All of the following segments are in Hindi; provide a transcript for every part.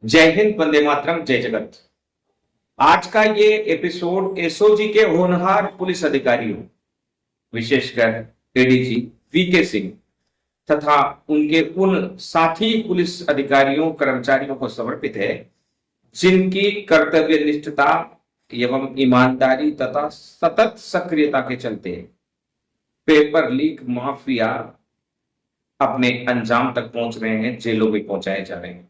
जय हिंद, वंदे मातरम, जय जगत। आज का ये एपिसोड एसओजी के होनहार पुलिस अधिकारियों, विशेषकर एडीजी वीके सिंह तथा उनके उन साथी पुलिस अधिकारियों कर्मचारियों को समर्पित है जिनकी कर्तव्यनिष्ठता एवं ईमानदारी तथा सतत सक्रियता के चलते पेपर लीक माफिया अपने अंजाम तक पहुंच रहे हैं, जेलों में पहुंचाए जा रहे हैं।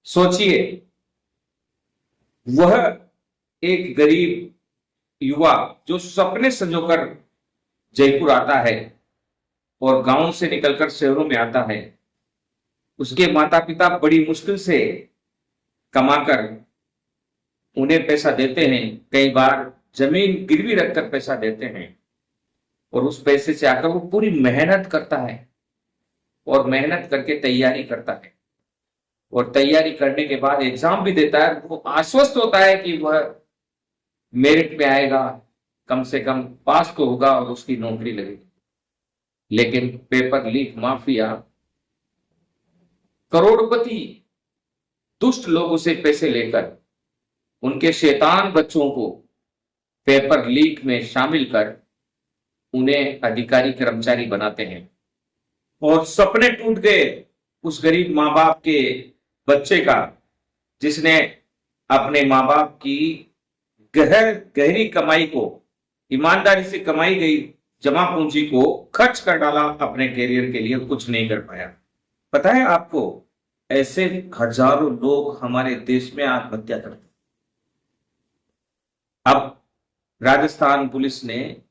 सोचिए, वह एक गरीब युवा जो सपने संजोकर जयपुर आता है और गांव से निकलकर शहरों में आता है, उसके माता पिता बड़ी मुश्किल से कमाकर उन्हें पैसा देते हैं, कई बार जमीन गिरवी रखकर पैसा देते हैं और उस पैसे से आकर वो पूरी मेहनत करता है और मेहनत करके तैयारी करता है और तैयारी करने के बाद एग्जाम भी देता है। वो आश्वस्त होता है कि वह मेरिट में आएगा, कम से कम पास तो होगा और उसकी नौकरी लगेगी। लेकिन पेपर लीक माफिया, करोड़पति दुष्ट लोगों से पैसे लेकर उनके शैतान बच्चों को पेपर लीक में शामिल कर उन्हें अधिकारी कर्मचारी बनाते हैं और सपने टूट गए उस गरीब माँ बाप के बच्चे का, जिसने अपने माँ बाप की गहरी कमाई को, ईमानदारी से कमाई गई जमा पूंजी को खर्च कर डाला अपने करियर के लिए, कुछ नहीं कर पाया। पता है आपको, ऐसे हजारों लोग हमारे देश में आत्महत्या करते। अब राजस्थान पुलिस ने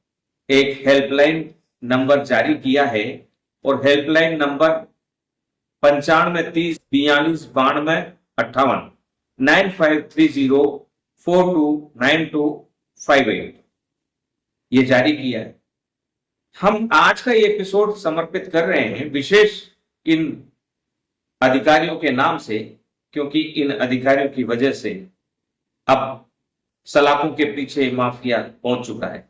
एक हेल्पलाइन नंबर जारी किया है और हेल्पलाइन नंबर 9530429258 9530429258 ये जारी किया है। हम आज का ये एपिसोड समर्पित कर रहे हैं विशेष इन अधिकारियों के नाम से, क्योंकि इन अधिकारियों की वजह से अब सलाखों के पीछे माफिया पहुंच चुका है।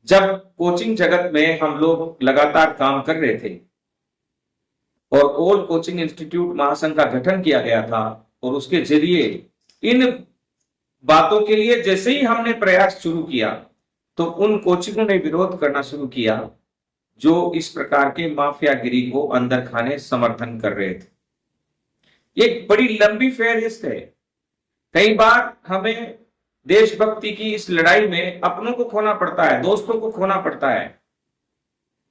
जब कोचिंग जगत में हम लोग लगातार काम कर रहे थे और ऑल कोचिंग इंस्टीट्यूट महासंघ का गठन किया गया था और उसके जरिए इन बातों के लिए जैसे ही हमने प्रयास शुरू किया तो उन कोचिंगों ने विरोध करना शुरू किया जो इस प्रकार के माफियागिरी को अंदर खाने समर्थन कर रहे थे। एक बड़ी लंबी फहरिस्त है। कई बार हमें देशभक्ति की इस लड़ाई में अपनों को खोना पड़ता है, दोस्तों को खोना पड़ता है,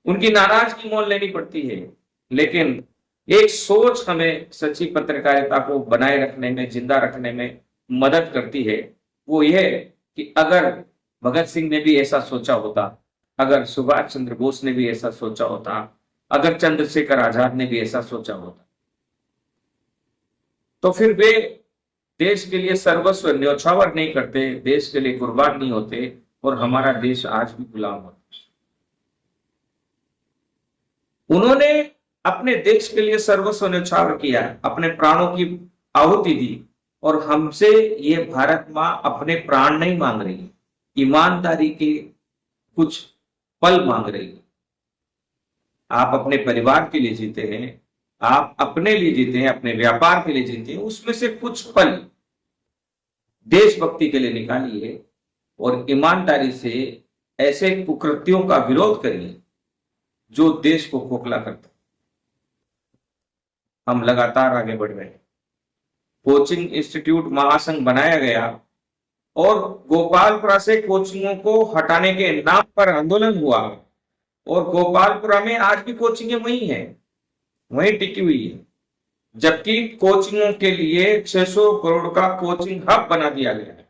उनकी नाराजगी मोल लेनी पड़ती है, लेकिन एक सोच हमें सच्ची पत्रकारिता को बनाए रखने में, जिंदा रखने में मदद करती है। वो यह कि अगर भगत सिंह ने भी ऐसा सोचा होता, अगर सुभाष चंद्र बोस ने भी ऐसा सोचा होता, अगर चंद्रशेखर आजाद ने भी ऐसा सोचा होता, तो फिर वे देश के लिए सर्वस्व न्यौछावर नहीं करते, देश के लिए कुर्बान नहीं होते और हमारा देश आज भी गुलाम होता। उन्होंने अपने देश के लिए सर्वस्व न्यौछावर किया, अपने प्राणों की आहुति दी और हमसे ये भारत मां अपने प्राण नहीं मांग रही, ईमानदारी के कुछ पल मांग रही है। आप अपने परिवार के लिए जीते हैं, आप अपने लिए जीते हैं, अपने व्यापार के लिए जीते हैं, उसमें से कुछ पल देशभक्ति के लिए निकालिए और ईमानदारी से ऐसे कुकृत्यों का विरोध करिए जो देश को खोखला करता। हम लगातार आगे बढ़ रहे हैं। कोचिंग इंस्टीट्यूट महासंघ बनाया गया और गोपालपुरा से कोचिंगों को हटाने के नाम पर आंदोलन हुआ और गोपालपुरा में आज भी कोचिंगें वही हैं, वहीं टिकी हुई है, जबकि कोचिंगों के लिए 600 करोड़ का कोचिंग हब बना दिया गया है।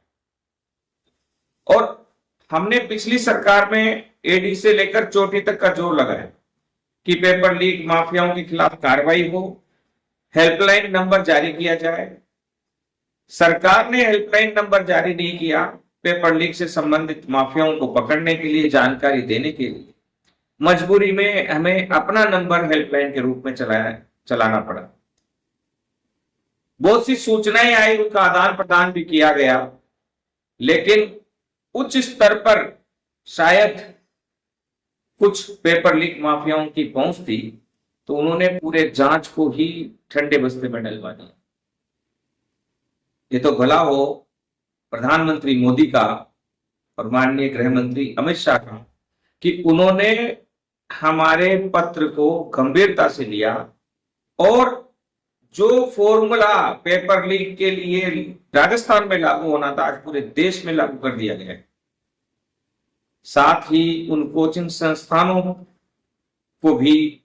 और हमने पिछली सरकार में एडी से लेकर चोटी तक का जोर लगाया कि पेपर लीक माफियाओं के खिलाफ कार्रवाई हो, हेल्पलाइन नंबर जारी किया जाए। सरकार ने हेल्पलाइन नंबर जारी नहीं किया पेपर लीक से संबंधित माफियाओं को पकड़ने के लिए, जानकारी देने के लिए। मजबूरी में हमें अपना नंबर हेल्पलाइन के रूप में चलाना पड़ा। बहुत सी सूचनाएं आई, उनका आदान प्रदान भी किया गया, लेकिन उच्च स्तर पर शायद कुछ पेपर लीक माफियाओं की पहुंच थी तो उन्होंने पूरे जांच को ही ठंडे बस्ते में डलवा दिया। ये तो भला हो प्रधानमंत्री मोदी का और माननीय गृह मंत्री अमित शाह का कि उन्होंने हमारे पत्र को गंभीरता से लिया और जो फॉर्मूला पेपर लीक के लिए राजस्थान में लागू होना था, आज पूरे देश में लागू कर दिया गया है। साथ ही उन कोचिंग संस्थानों को भी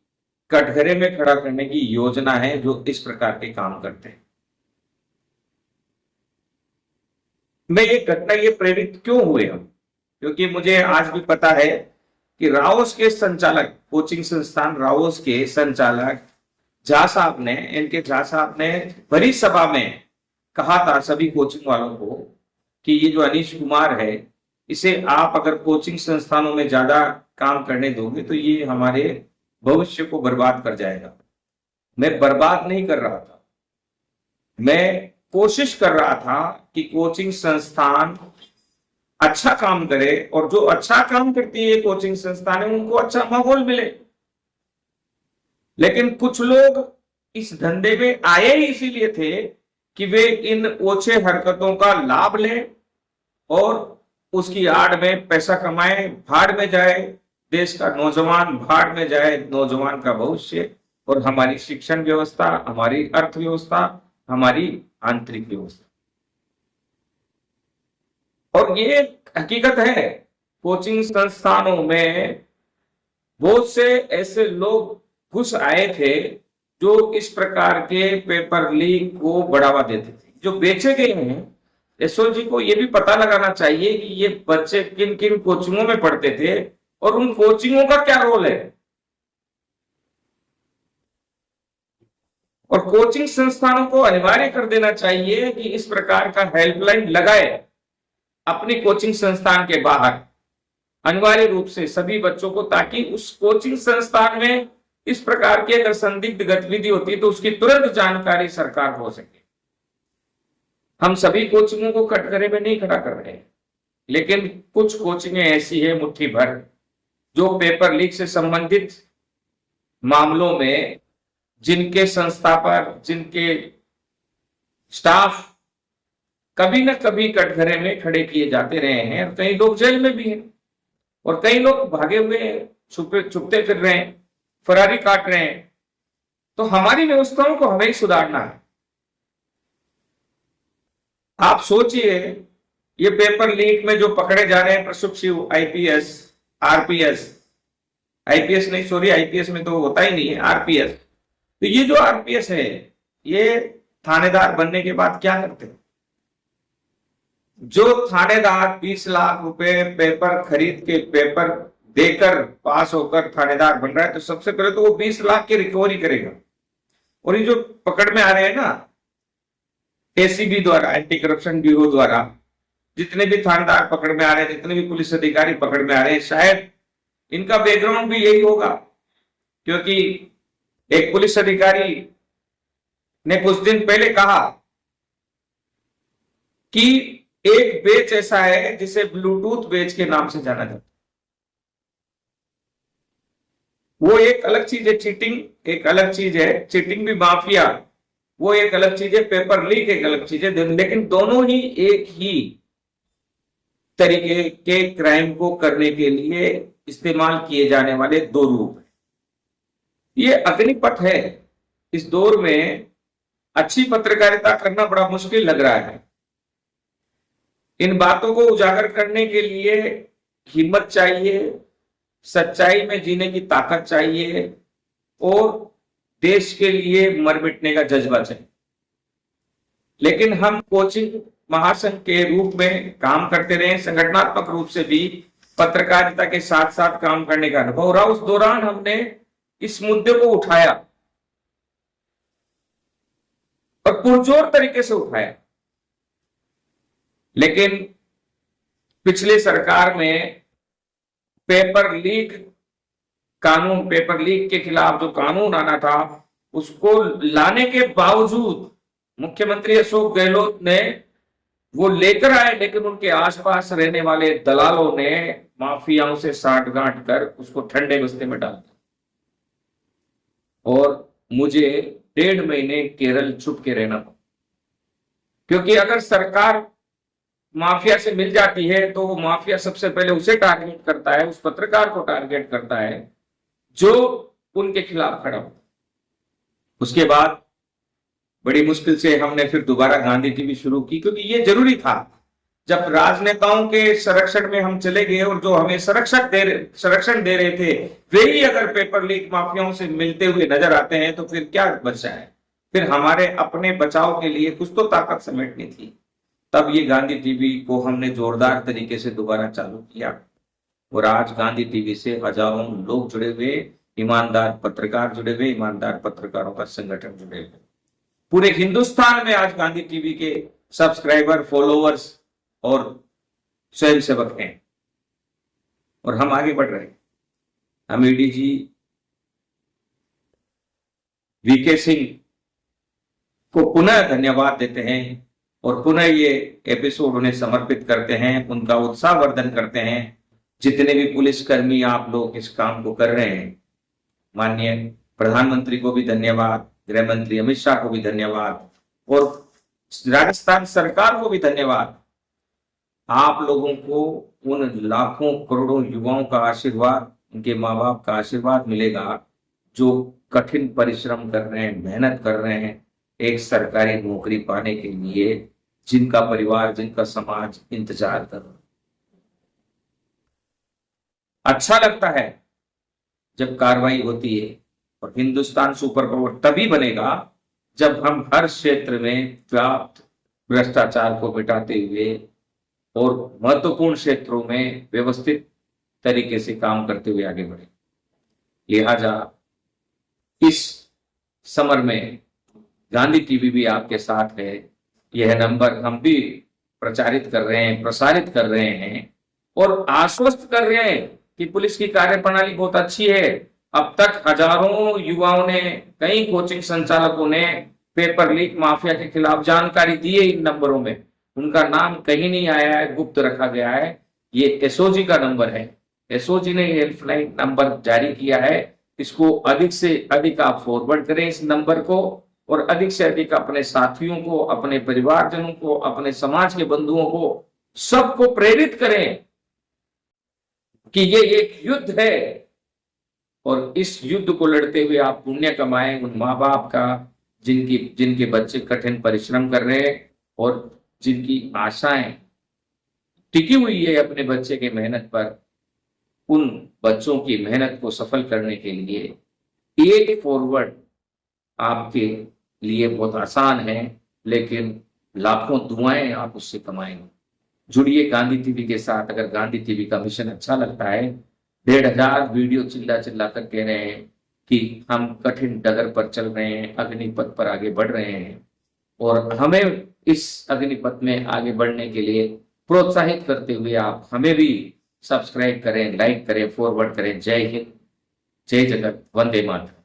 कटघरे में खड़ा करने की योजना है जो इस प्रकार के काम करते हैं। मैं ये घटना ये प्रेरित क्यों हुए हम, क्योंकि मुझे आज भी पता है कि राओस के संचालक, कोचिंग संस्थान राओस के संचालक झा साहब ने, इनके झा साहब ने बड़ी सभा में कहा था सभी कोचिंग वालों को कि ये जो अनीश कुमार है, इसे आप अगर कोचिंग संस्थानों में ज्यादा काम करने दोगे तो ये हमारे भविष्य को बर्बाद कर जाएगा। मैं बर्बाद नहीं कर रहा था, मैं कोशिश कर रहा था कि कोचिंग संस्थान अच्छा काम करे और जो अच्छा काम करती है कोचिंग संस्थान है उनको अच्छा माहौल मिले। लेकिन कुछ लोग इस धंधे में आए ही इसीलिए थे कि वे इन ओछे हरकतों का लाभ लें और उसकी आड़ में पैसा कमाए, भाड़ में जाए देश का नौजवान, भाड़ में जाए नौजवान का भविष्य और हमारी शिक्षण व्यवस्था, हमारी अर्थव्यवस्था, हमारी आंतरिक व्यवस्था। और ये हकीकत है, कोचिंग संस्थानों में बहुत से ऐसे लोग घुस आए थे जो इस प्रकार के पेपर लीक को बढ़ावा देते थे, जो बेचे गए हैं। एसओजी को यह भी पता लगाना चाहिए कि ये बच्चे किन किन कोचिंगों में पढ़ते थे और उन कोचिंगों का क्या रोल है। और कोचिंग संस्थानों को अनिवार्य कर देना चाहिए कि इस प्रकार का हेल्पलाइन लगाए अपनी कोचिंग संस्थान के बाहर अनिवार्य रूप से सभी बच्चों को, ताकि उस कोचिंग संस्थान में इस प्रकार की अगर संदिग्ध गतिविधि होती है तो उसकी तुरंत जानकारी सरकार को हो सके। हम सभी कोचिंगों को कटघरे में नहीं खड़ा कर रहे हैं, लेकिन कुछ कोचिंगें ऐसी है मुट्ठी भर जो पेपर लीक से संबंधित मामलों में जिनके संस्थापक, जिनके स्टाफ कभी न कभी कटघरे में खड़े किए जाते रहे हैं। और कई लोग जेल में भी हैं और कई लोग भागे हुए हैं, छुपते फिर रहे हैं, फरारी काट रहे हैं। तो हमारी व्यवस्थाओं को हमें ही सुधारना है। आप सोचिए, ये पेपर लीक में जो पकड़े जा रहे हैं प्रशिक्षु आईपीएस, आरपीएस, आईपीएस नहीं सॉरी, आईपीएस में तो होता ही नहीं है, आरपीएस। तो ये जो आरपीएस है, ये थानेदार बनने के बाद क्या करते हैं? जो थानेदार 20 लाख रुपए पेपर खरीद के, पेपर देकर पास होकर थानेदार बन रहा है, तो सबसे पहले तो वो 20 लाख की रिकवरी करेगा। और ये जो पकड़ में आ रहे हैं ना एसीबी द्वारा, एंटी करप्शन ब्यूरो द्वारा, जितने भी थानेदार पकड़ में आ रहे हैं, जितने भी पुलिस अधिकारी पकड़ में आ रहे हैं, शायद इनका बैकग्राउंड भी यही होगा। क्योंकि एक पुलिस अधिकारी ने कुछ दिन पहले कहा कि एक बेच ऐसा है जिसे ब्लूटूथ बेच के नाम से जाना जाता है। वो एक अलग चीज है, चीटिंग एक अलग चीज है, चीटिंग भी माफिया वो एक अलग चीज है, पेपर लीक एक अलग चीज है। लेकिन दोनों ही एक ही तरीके के क्राइम को करने के लिए इस्तेमाल किए जाने वाले दो रूप हैं। ये अग्निपथ है। इस दौर में अच्छी पत्रकारिता करना बड़ा मुश्किल लग रहा है। इन बातों को उजागर करने के लिए हिम्मत चाहिए, सच्चाई में जीने की ताकत चाहिए और देश के लिए मर मिटने का जज्बा चाहिए। लेकिन हम कोचिंग महासंघ के रूप में काम करते रहे, संगठनात्मक रूप से भी पत्रकारिता के साथ साथ काम करने का अनुभव रहा। उस दौरान हमने इस मुद्दे को उठाया और पुरजोर तरीके से उठाया। लेकिन पिछली सरकार में पेपर लीक कानून, पेपर लीक के खिलाफ जो कानून आना था, उसको लाने के बावजूद मुख्यमंत्री अशोक गहलोत ने वो लेकर आए, लेकिन उनके आसपास रहने वाले दलालों ने माफियाओं से साठगांठ कर उसको ठंडे बस्ते में डाल दिया। और मुझे 1.5 महीने केरल छुप के रहना पड़ा, क्योंकि अगर सरकार माफिया से मिल जाती है तो वो माफिया सबसे पहले उसे टारगेट करता है, उस पत्रकार को टारगेट करता है जो उनके खिलाफ खड़ा हो। उसके बाद बड़ी मुश्किल से हमने फिर दोबारा गांधी टीवी शुरू की, क्योंकि ये जरूरी था। जब राजनेताओं के संरक्षण में हम चले गए और जो हमें संरक्षण दे रहे थे वे ही अगर पेपर लीक माफियाओं से मिलते हुए नजर आते हैं तो फिर क्या बचा है? फिर हमारे अपने बचाव के लिए कुछ तो ताकत समेटनी थी। तब ये गांधी टीवी को हमने जोरदार तरीके से दोबारा चालू किया और आज गांधी टीवी से हजारों लोग जुड़े हुए, ईमानदार पत्रकार जुड़े हुए, ईमानदार पत्रकारों का संगठन जुड़े हुए। पूरे हिंदुस्तान में आज गांधी टीवी के सब्सक्राइबर, फॉलोअर्स और स्वयंसेवक हैं और हम आगे बढ़ रहे हैं। हम एडीजी वीके सिंह को पुनः धन्यवाद देते हैं और पुनः ये एपिसोड उन्हें समर्पित करते हैं, उनका उत्साहवर्धन करते हैं। जितने भी पुलिसकर्मी आप लोग इस काम को कर रहे हैं, माननीय प्रधानमंत्री को भी धन्यवाद, गृह मंत्री अमित शाह को भी धन्यवाद और राजस्थान सरकार को भी धन्यवाद। आप लोगों को उन लाखों करोड़ों युवाओं का आशीर्वाद, उनके माँ बाप का आशीर्वाद मिलेगा जो कठिन परिश्रम कर रहे हैं, मेहनत कर रहे हैं एक सरकारी नौकरी पाने के लिए, जिनका परिवार, जिनका समाज इंतजार कर रहा है। अच्छा लगता है जब कार्रवाई होती है और हिंदुस्तान सुपर पावर तभी बनेगा जब हम हर क्षेत्र में व्याप्त भ्रष्टाचार को मिटाते हुए और महत्वपूर्ण क्षेत्रों में व्यवस्थित तरीके से काम करते हुए आगे बढ़े। लिहाजा इस समर में गांधी टीवी भी आपके साथ है। यह नंबर हम भी प्रचारित कर रहे हैं, प्रसारित कर रहे हैं और आश्वस्त कर रहे हैं कि पुलिस की कार्यप्रणाली बहुत अच्छी है। अब तक हजारों युवाओं ने, कई कोचिंग संचालकों ने पेपर लीक माफिया के खिलाफ जानकारी दी है। इन नंबरों में उनका नाम कहीं नहीं आया है, गुप्त रखा गया है। ये एसओजी का नंबर है, एसओजी ने हेल्पलाइन नंबर जारी किया है। इसको अधिक से अधिक आप फॉरवर्ड करें इस नंबर को और अधिक से अधिक अपने साथियों को, अपने परिवारजनों को, अपने समाज के बंधुओं को, सबको प्रेरित करें कि ये एक युद्ध है और इस युद्ध को लड़ते हुए आप पुण्य कमाएं उन माँ बाप का जिनके बच्चे कठिन परिश्रम कर रहे हैं और जिनकी आशाएं टिकी हुई है अपने बच्चे के मेहनत पर। उन बच्चों की मेहनत को सफल करने के लिए एक फॉरवर्ड आपके लिए बहुत आसान है, लेकिन लाखों दुआएं आप उससे कमाएंगे। जुड़िए गांधी टीवी के साथ। अगर गांधी टीवी का मिशन अच्छा लगता है, 1,500 वीडियो चिल्ला चिल्ला कर कह रहे हैं कि हम कठिन डगर पर चल रहे हैं, अग्निपथ पर आगे बढ़ रहे हैं और हमें इस अग्निपथ में आगे बढ़ने के लिए प्रोत्साहित करते हुए आप हमें भी सब्सक्राइब करें, लाइक करें, फॉरवर्ड करें। जय हिंद, जय जगत, वंदे मातरम।